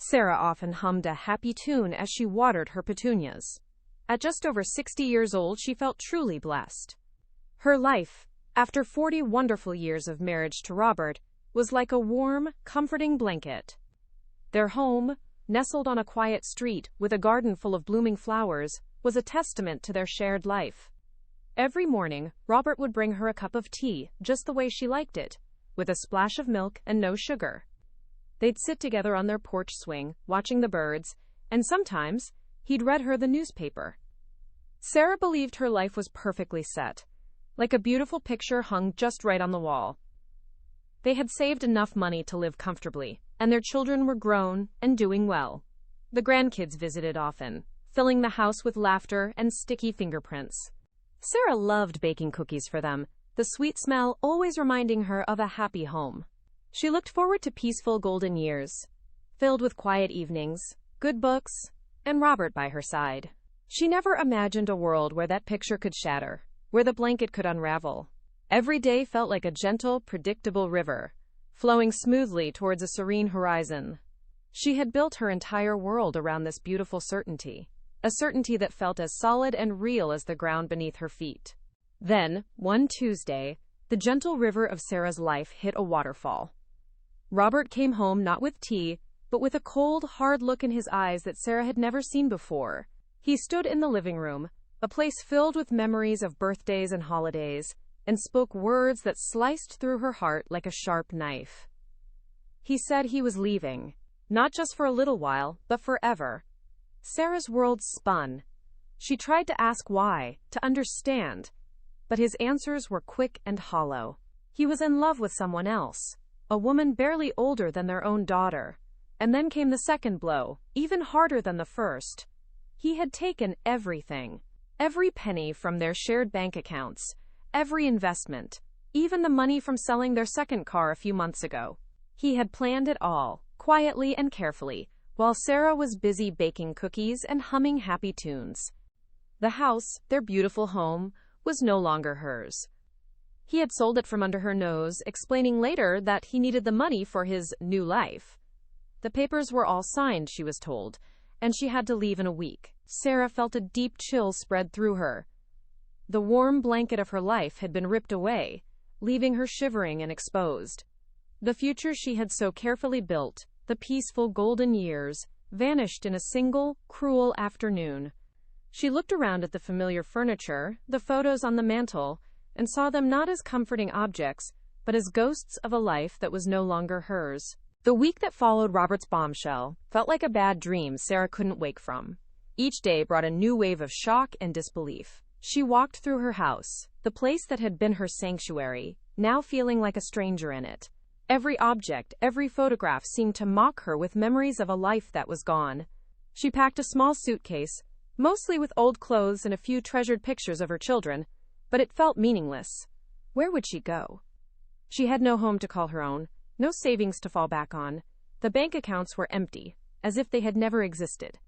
Sarah often hummed a happy tune as she watered her petunias. At just over 60 years old, she felt truly blessed. Her life, after 40 wonderful years of marriage to Robert, was like a warm, comforting blanket. Their home, nestled on a quiet street with a garden full of blooming flowers, was a testament to their shared life. Every morning, Robert would bring her a cup of tea, just the way she liked it, with a splash of milk and no sugar. They'd sit together on their porch swing, watching the birds, and sometimes he'd read her the newspaper. Sarah believed her life was perfectly set, like a beautiful picture hung just right on the wall. They had saved enough money to live comfortably, and their children were grown and doing well. The grandkids visited often, filling the house with laughter and sticky fingerprints. Sarah loved baking cookies for them, the sweet smell always reminding her of a happy home. She looked forward to peaceful golden years, filled with quiet evenings, good books, and Robert by her side. She never imagined a world where that picture could shatter, where the blanket could unravel. Every day felt like a gentle, predictable river, flowing smoothly towards a serene horizon. She had built her entire world around this beautiful certainty, a certainty that felt as solid and real as the ground beneath her feet. Then, one Tuesday, the gentle river of Sarah's life hit a waterfall. Robert came home not with tea, but with a cold, hard look in his eyes that Sarah had never seen before. He stood in the living room, a place filled with memories of birthdays and holidays, and spoke words that sliced through her heart like a sharp knife. He said he was leaving, not just for a little while, but forever. Sarah's world spun. She tried to ask why, to understand, but his answers were quick and hollow. He was in love with someone else, a woman barely older than their own daughter. And then came the second blow, even harder than the first. He had taken everything, every penny from their shared bank accounts, every investment, even the money from selling their second car a few months ago. He had planned it all, quietly and carefully, while Sarah was busy baking cookies and humming happy tunes. The house, their beautiful home, was no longer hers. He had sold it from under her nose, explaining later that he needed the money for his new life. The papers were all signed, she was told, and she had to leave in a week. Sarah felt a deep chill spread through her. The warm blanket of her life had been ripped away, leaving her shivering and exposed. The future she had so carefully built, the peaceful golden years, vanished in a single, cruel afternoon. She looked around at the familiar furniture, the photos on the mantel, and saw them not as comforting objects, but as ghosts of a life that was no longer hers. The week that followed Robert's bombshell felt like a bad dream Sarah couldn't wake from. Each day brought a new wave of shock and disbelief. She walked through her house, the place that had been her sanctuary, now feeling like a stranger in it. Every object, every photograph seemed to mock her with memories of a life that was gone. She packed a small suitcase, mostly with old clothes and a few treasured pictures of her children, but it felt meaningless. Where would she go? She had no home to call her own, no savings to fall back on. The bank accounts were empty, as if they had never existed.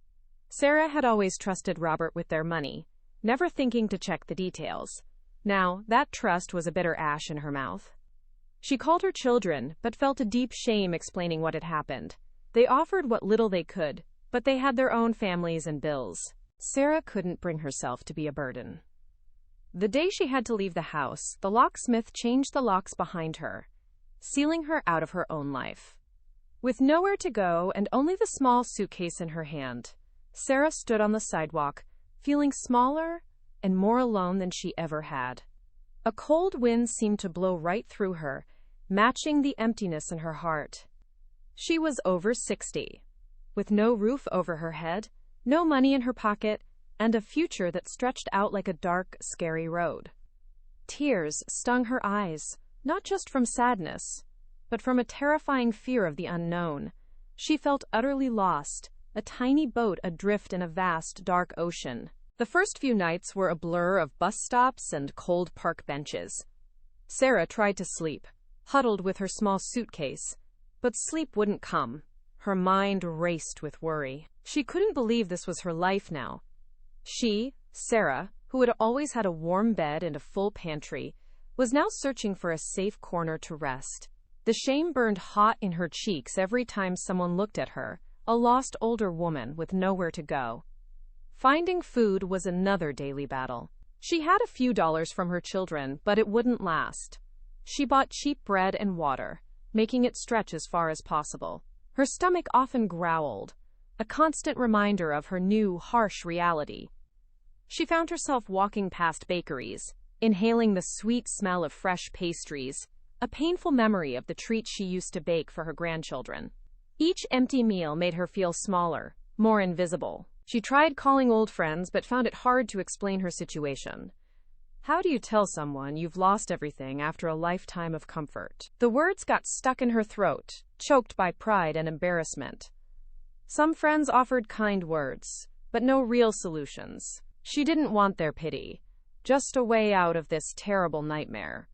Sarah had always trusted Robert with their money, never thinking to check the details. Now, that trust was a bitter ash in her mouth. She called her children, but felt a deep shame explaining what had happened. They offered what little they could, but they had their own families and bills. Sarah couldn't bring herself to be a burden. The day she had to leave the house, the locksmith changed the locks behind her, sealing her out of her own life. With nowhere to go and only the small suitcase in her hand, Sarah stood on the sidewalk, feeling smaller and more alone than she ever had. A cold wind seemed to blow right through her, matching the emptiness in her heart. She was over 60, with no roof over her head, no money in her pocket, and a future that stretched out like a dark, scary road. Tears stung her eyes, not just from sadness, but from a terrifying fear of the unknown. She felt utterly lost, a tiny boat adrift in a vast, dark ocean. The first few nights were a blur of bus stops and cold park benches. Sarah tried to sleep, huddled with her small suitcase, but sleep wouldn't come. Her mind raced with worry. She couldn't believe this was her life now. She, Sarah, who had always had a warm bed and a full pantry, was now searching for a safe corner to rest. The shame burned hot in her cheeks every time someone looked at her, a lost older woman with nowhere to go. Finding food was another daily battle. She had a few dollars from her children, but it wouldn't last. She bought cheap bread and water, making it stretch as far as possible. Her stomach often growled, a constant reminder of her new, harsh reality. She found herself walking past bakeries, inhaling the sweet smell of fresh pastries, a painful memory of the treats she used to bake for her grandchildren. Each empty meal made her feel smaller, more invisible. She tried calling old friends but found it hard to explain her situation. How do you tell someone you've lost everything after a lifetime of comfort? The words got stuck in her throat, choked by pride and embarrassment. Some friends offered kind words, but no real solutions. She didn't want their pity, just a way out of this terrible nightmare.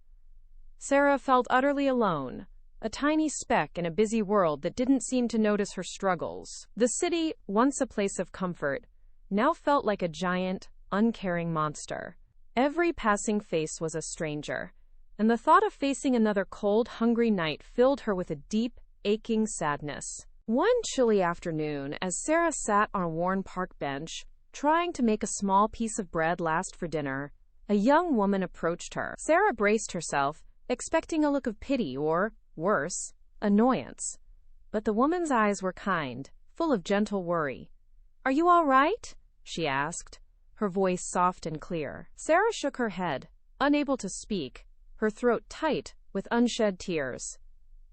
Sarah felt utterly alone, a tiny speck in a busy world that didn't seem to notice her struggles. The city, once a place of comfort, now felt like a giant, uncaring monster. Every passing face was a stranger, and the thought of facing another cold, hungry night filled her with a deep, aching sadness. One chilly afternoon, as Sarah sat on a worn park bench, trying to make a small piece of bread last for dinner, a young woman approached her. Sarah braced herself, expecting a look of pity or, worse, annoyance. But the woman's eyes were kind, full of gentle worry. "Are you all right?" she asked, her voice soft and clear. Sarah shook her head, unable to speak, her throat tight with unshed tears.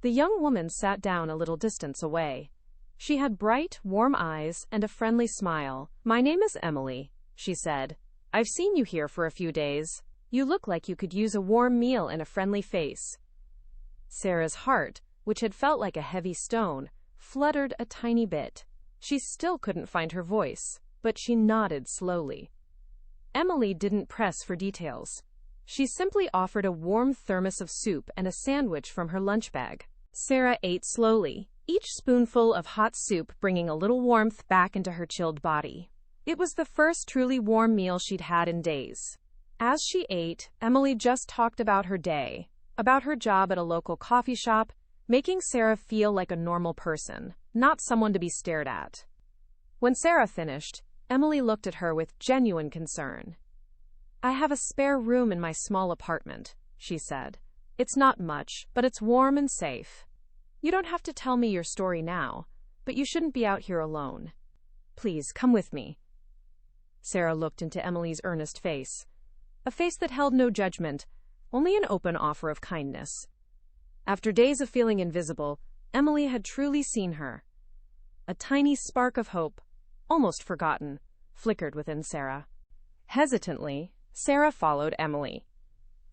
The young woman sat down a little distance away. She had bright, warm eyes and a friendly smile. "My name is Emily," she said. "I've seen you here for a few days. You look like you could use a warm meal and a friendly face." Sarah's heart, which had felt like a heavy stone, fluttered a tiny bit. She still couldn't find her voice, but she nodded slowly. Emily didn't press for details. She simply offered a warm thermos of soup and a sandwich from her lunch bag. Sarah ate slowly, each spoonful of hot soup bringing a little warmth back into her chilled body. It was the first truly warm meal she'd had in days. As she ate, Emily just talked about her day, about her job at a local coffee shop, making Sarah feel like a normal person, not someone to be stared at. When Sarah finished, Emily looked at her with genuine concern. "I have a spare room in my small apartment," she said. "It's not much, but it's warm and safe. You don't have to tell me your story now, but you shouldn't be out here alone. Please, come with me." Sarah looked into Emily's earnest face, a face that held no judgment, only an open offer of kindness. After days of feeling invisible, Emily had truly seen her. A tiny spark of hope, almost forgotten, flickered within Sarah. Hesitantly, Sarah followed Emily.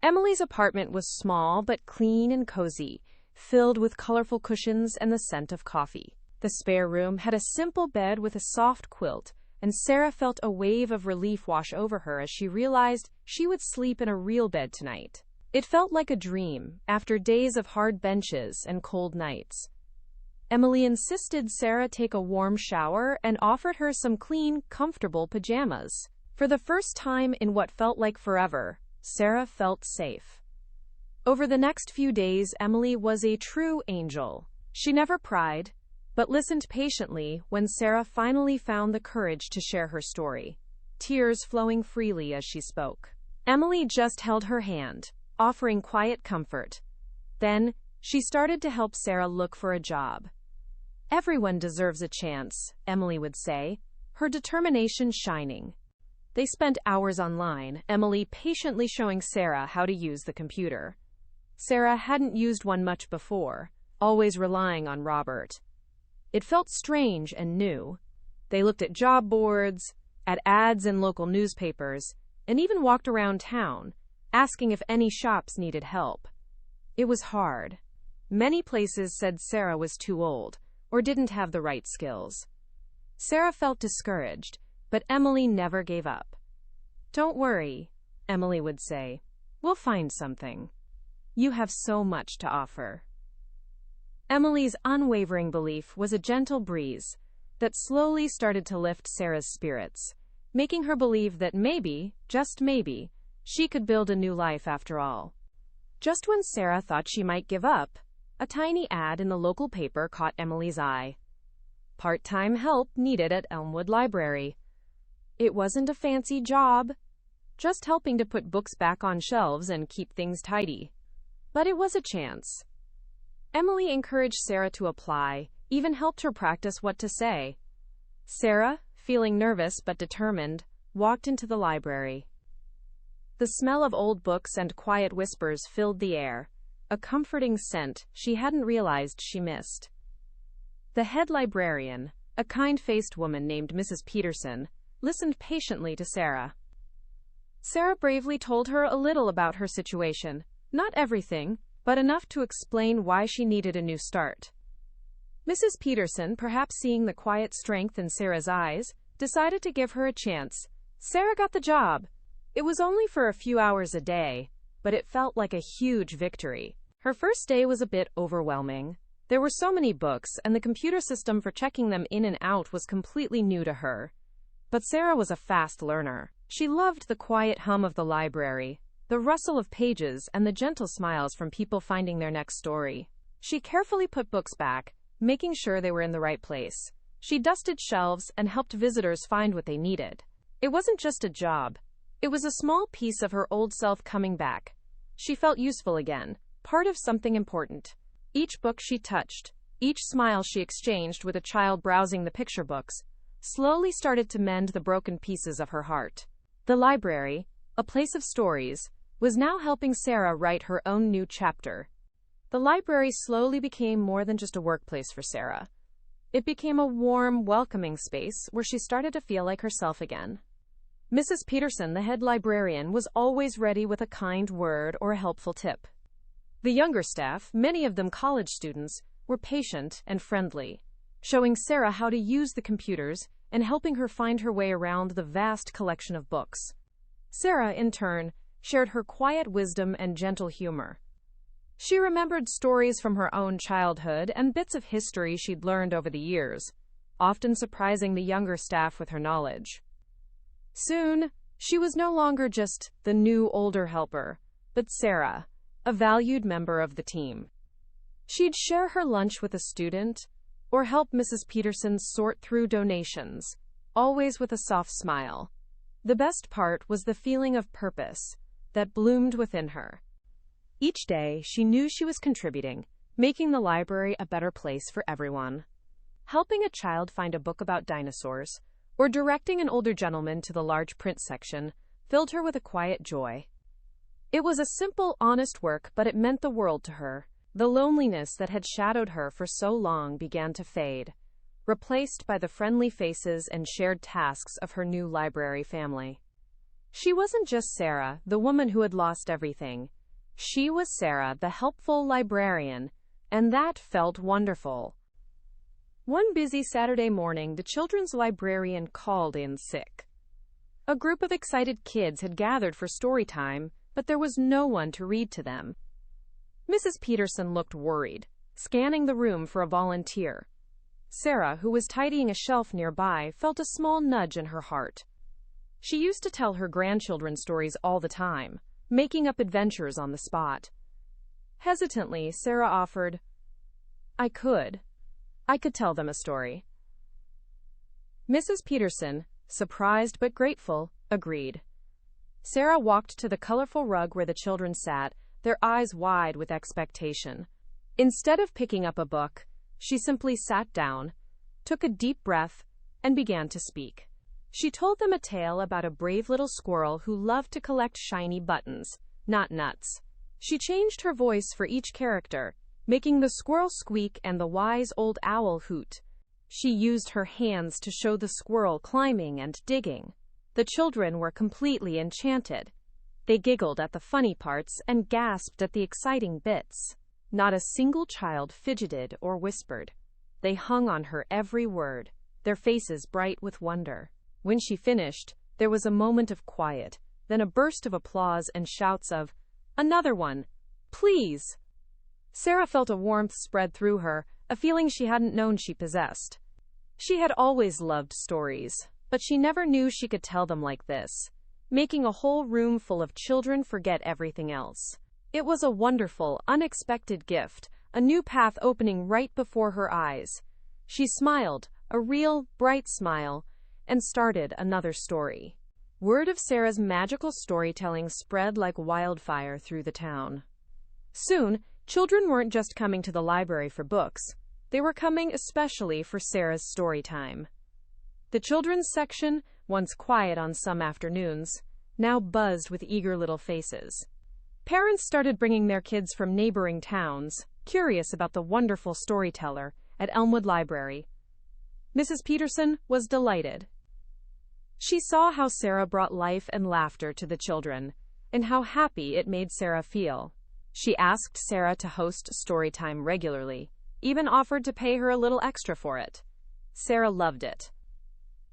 Emily's apartment was small but clean and cozy, filled with colorful cushions and the scent of coffee. The spare room had a simple bed with a soft quilt, and Sarah felt a wave of relief wash over her as she realized she would sleep in a real bed tonight. It felt like a dream, after days of hard benches and cold nights. Emily insisted Sarah take a warm shower and offered her some clean, comfortable pajamas. For the first time in what felt like forever, Sarah felt safe. Over the next few days, Emily was a true angel. She never pried, but listened patiently when Sarah finally found the courage to share her story, tears flowing freely as she spoke. Emily just held her hand, offering quiet comfort. Then, she started to help Sarah look for a job. "Everyone deserves a chance," Emily would say, her determination shining. They spent hours online, Emily patiently showing Sarah how to use the computer. Sarah hadn't used one much before, always relying on Robert. It felt strange and new. They looked at job boards, at ads in local newspapers, and even walked around town, asking if any shops needed help. It was hard. Many places said Sarah was too old, or didn't have the right skills. Sarah felt discouraged, but Emily never gave up. "Don't worry," Emily would say. "We'll find something. You have so much to offer." Emily's unwavering belief was a gentle breeze that slowly started to lift Sarah's spirits, making her believe that maybe, just maybe, she could build a new life after all. Just when Sarah thought she might give up, a tiny ad in the local paper caught Emily's eye. part-time help needed at Elmwood Library. It wasn't a fancy job, just helping to put books back on shelves and keep things tidy. But it was a chance. Emily encouraged Sarah to apply, even helped her practice what to say. Sarah, feeling nervous but determined, walked into the library. The smell of old books and quiet whispers filled the air, a comforting scent she hadn't realized she missed. The head librarian, a kind-faced woman named Mrs. Peterson, listened patiently to Sarah. Sarah bravely told her a little about her situation, not everything, but enough to explain why she needed a new start. Mrs. Peterson, perhaps seeing the quiet strength in Sarah's eyes, decided to give her a chance. Sarah got the job. It was only for a few hours a day, but it felt like a huge victory. Her first day was a bit overwhelming. There were so many books, and the computer system for checking them in and out was completely new to her. But Sarah was a fast learner. She loved the quiet hum of the library, the rustle of pages, and the gentle smiles from people finding their next story. She carefully put books back, making sure they were in the right place. She dusted shelves and helped visitors find what they needed. It wasn't just a job. It was a small piece of her old self coming back. She felt useful again, part of something important. Each book she touched, each smile she exchanged with a child browsing the picture books, slowly started to mend the broken pieces of her heart. The library, a place of stories, was now helping Sarah write her own new chapter. The library slowly became more than just a workplace for Sarah. It became a warm, welcoming space where she started to feel like herself again. Mrs. Peterson, the head librarian, was always ready with a kind word or a helpful tip. The younger staff, many of them college students, were patient and friendly, showing Sarah how to use the computers and helping her find her way around the vast collection of books. Sarah, in turn, shared her quiet wisdom and gentle humor. She remembered stories from her own childhood and bits of history she'd learned over the years, often surprising the younger staff with her knowledge. Soon, she was no longer just the new older helper, but Sarah, a valued member of the team. She'd share her lunch with a student, or help Mrs. Peterson sort through donations, always with a soft smile. The best part was the feeling of purpose that bloomed within her. Each day, she knew she was contributing, making the library a better place for everyone. Helping a child find a book about dinosaurs, or directing an older gentleman to the large print section, filled her with a quiet joy. It was a simple, honest work, but it meant the world to her. The loneliness that had shadowed her for so long began to fade, replaced by the friendly faces and shared tasks of her new library family. She wasn't just Sarah, the woman who had lost everything. She was Sarah, the helpful librarian, and that felt wonderful. One busy Saturday morning, the children's librarian called in sick. A group of excited kids had gathered for story time, but there was no one to read to them. Mrs. Peterson looked worried, scanning the room for a volunteer. Sarah, who was tidying a shelf nearby, felt a small nudge in her heart. She used to tell her grandchildren stories all the time, making up adventures on the spot. Hesitantly, Sarah offered, I could tell them a story. Mrs. Peterson, surprised but grateful, agreed. Sarah walked to the colorful rug where the children sat, their eyes wide with expectation. Instead of picking up a book, she simply sat down, took a deep breath, and began to speak. She told them a tale about a brave little squirrel who loved to collect shiny buttons, not nuts. She changed her voice for each character, making the squirrel squeak and the wise old owl hoot. She used her hands to show the squirrel climbing and digging. The children were completely enchanted. They giggled at the funny parts and gasped at the exciting bits. Not a single child fidgeted or whispered. They hung on her every word, their faces bright with wonder. When she finished, there was a moment of quiet, then a burst of applause and shouts of, "Another one! Please!" Sarah felt a warmth spread through her, a feeling she hadn't known she possessed. She had always loved stories, but she never knew she could tell them like this, making a whole room full of children forget everything else. It was a wonderful, unexpected gift, a new path opening right before her eyes. She smiled, a real, bright smile, and started another story. Word of Sarah's magical storytelling spread like wildfire through the town. Soon, children weren't just coming to the library for books, they were coming especially for Sarah's story time. The children's section, once quiet on some afternoons, now buzzed with eager little faces. Parents started bringing their kids from neighboring towns, curious about the wonderful storyteller at Elmwood Library. Mrs. Peterson was delighted. She saw how Sarah brought life and laughter to the children, and how happy it made Sarah feel. She asked Sarah to host story time regularly, even offered to pay her a little extra for it. Sarah loved it.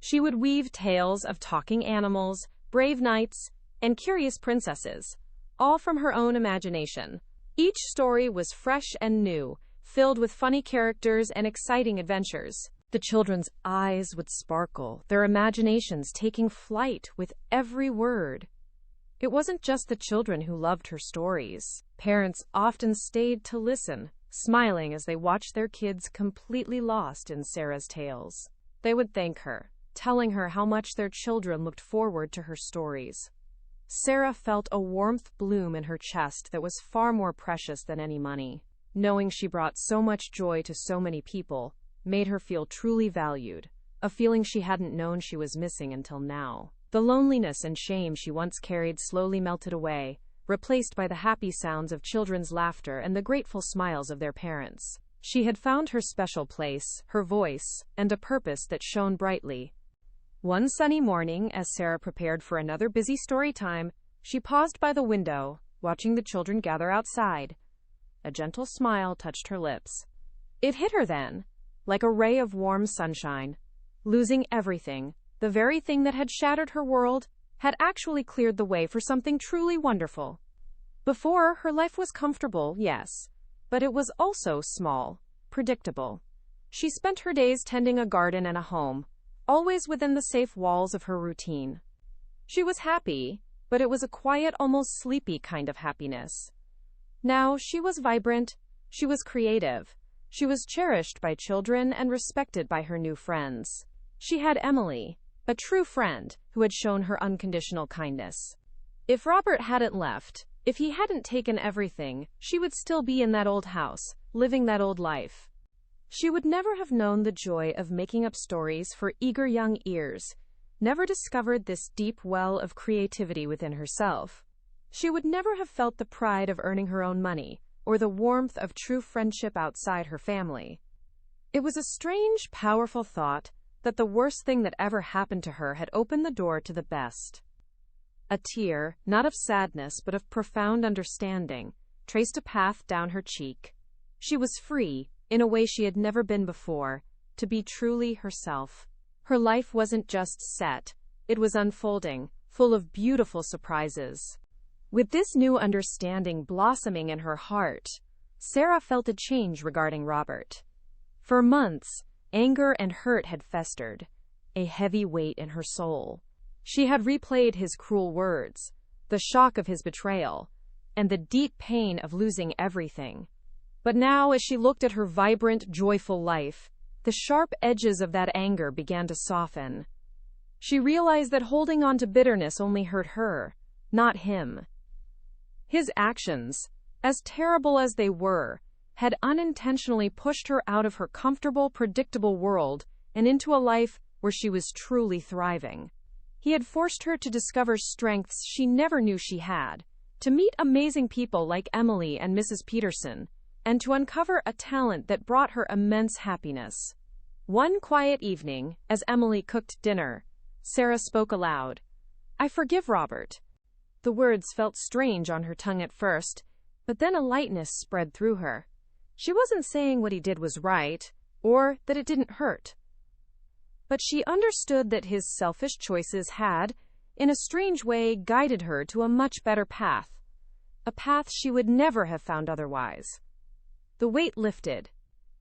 She would weave tales of talking animals, brave knights, and curious princesses, all from her own imagination. Each story was fresh and new, filled with funny characters and exciting adventures. The children's eyes would sparkle, their imaginations taking flight with every word. It wasn't just the children who loved her stories. Parents often stayed to listen, smiling as they watched their kids completely lost in Sarah's tales. They would thank her, telling her how much their children looked forward to her stories. Sarah felt a warmth bloom in her chest that was far more precious than any money. Knowing she brought so much joy to so many people made her feel truly valued, a feeling she hadn't known she was missing until now. The loneliness and shame she once carried slowly melted away, replaced by the happy sounds of children's laughter and the grateful smiles of their parents. She had found her special place, her voice, and a purpose that shone brightly. One sunny morning, as Sarah prepared for another busy story time, she paused by the window, watching the children gather outside. A gentle smile touched her lips. It hit her then, like a ray of warm sunshine. Losing everything, the very thing that had shattered her world, had actually cleared the way for something truly wonderful. Before, her life was comfortable, yes, but it was also small, predictable. She spent her days tending a garden and a home, always within the safe walls of her routine. She was happy, but it was a quiet, almost sleepy kind of happiness. Now she was vibrant, she was creative, she was cherished by children and respected by her new friends. She had Emily, a true friend, who had shown her unconditional kindness. If Robert hadn't left, if he hadn't taken everything, she would still be in that old house, living that old life. She would never have known the joy of making up stories for eager young ears, never discovered this deep well of creativity within herself. She would never have felt the pride of earning her own money, or the warmth of true friendship outside her family. It was a strange, powerful thought that the worst thing that ever happened to her had opened the door to the best. A tear, not of sadness but of profound understanding, traced a path down her cheek. She was free, in a way she had never been before, to be truly herself. Her life wasn't just set, it was unfolding, full of beautiful surprises. With this new understanding blossoming in her heart, Sarah felt a change regarding Robert. For months, anger and hurt had festered, a heavy weight in her soul. She had replayed his cruel words, the shock of his betrayal, and the deep pain of losing everything. But now, as she looked at her vibrant, joyful life, the sharp edges of that anger began to soften. She realized that holding on to bitterness only hurt her, not him. His actions, as terrible as they were, had unintentionally pushed her out of her comfortable, predictable world and into a life where she was truly thriving. He had forced her to discover strengths she never knew she had, to meet amazing people like Emily and Mrs. Peterson, and to uncover a talent that brought her immense happiness. One quiet evening, as Emily cooked dinner, Sarah spoke aloud. "I forgive Robert." The words felt strange on her tongue at first, but then a lightness spread through her. She wasn't saying what he did was right, or that it didn't hurt. But she understood that his selfish choices had, in a strange way, guided her to a much better path, a path she would never have found otherwise. The weight lifted.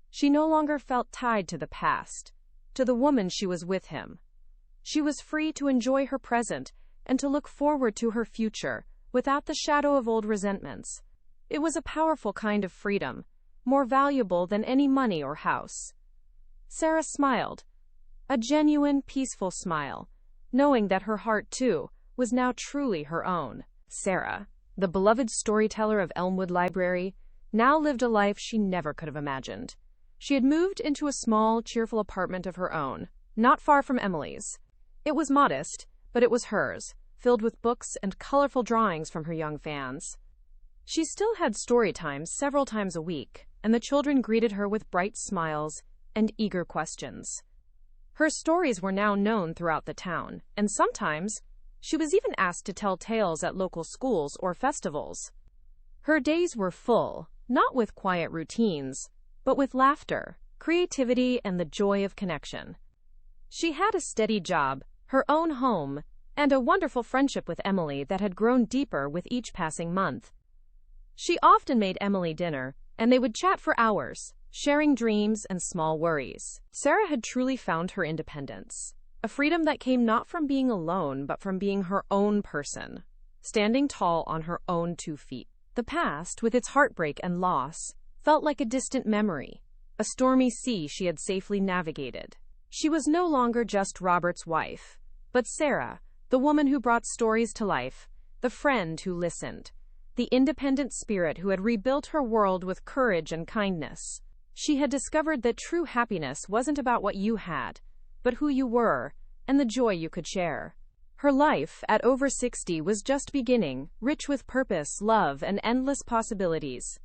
She no longer felt tied to the past, to the woman she was with him. She was free to enjoy her present and to look forward to her future without the shadow of old resentments. It was a powerful kind of freedom, more valuable than any money or house. Sarah smiled, A genuine, peaceful smile, knowing that her heart, too, was now truly her own. Sarah, the beloved storyteller of Elmwood Library, now lived a life she never could have imagined. She had moved into a small, cheerful apartment of her own, not far from Emily's. It was modest, but it was hers, filled with books and colorful drawings from her young fans. She still had story times several times a week, and the children greeted her with bright smiles and eager questions. Her stories were now known throughout the town, and sometimes she was even asked to tell tales at local schools or festivals. Her days were full, not with quiet routines, but with laughter, creativity, and the joy of connection. She had a steady job, her own home, and a wonderful friendship with Emily that had grown deeper with each passing month. She often made Emily dinner, and they would chat for hours, sharing dreams and small worries. Sarah had truly found her independence, a freedom that came not from being alone, but from being her own person, standing tall on her own 2 feet. The past, with its heartbreak and loss, felt like a distant memory, a stormy sea she had safely navigated. She was no longer just Robert's wife, but Sarah, the woman who brought stories to life, the friend who listened, the independent spirit who had rebuilt her world with courage and kindness. She had discovered that true happiness wasn't about what you had, but who you were, and the joy you could share. Her life, at over 60, was just beginning, rich with purpose, love, and endless possibilities.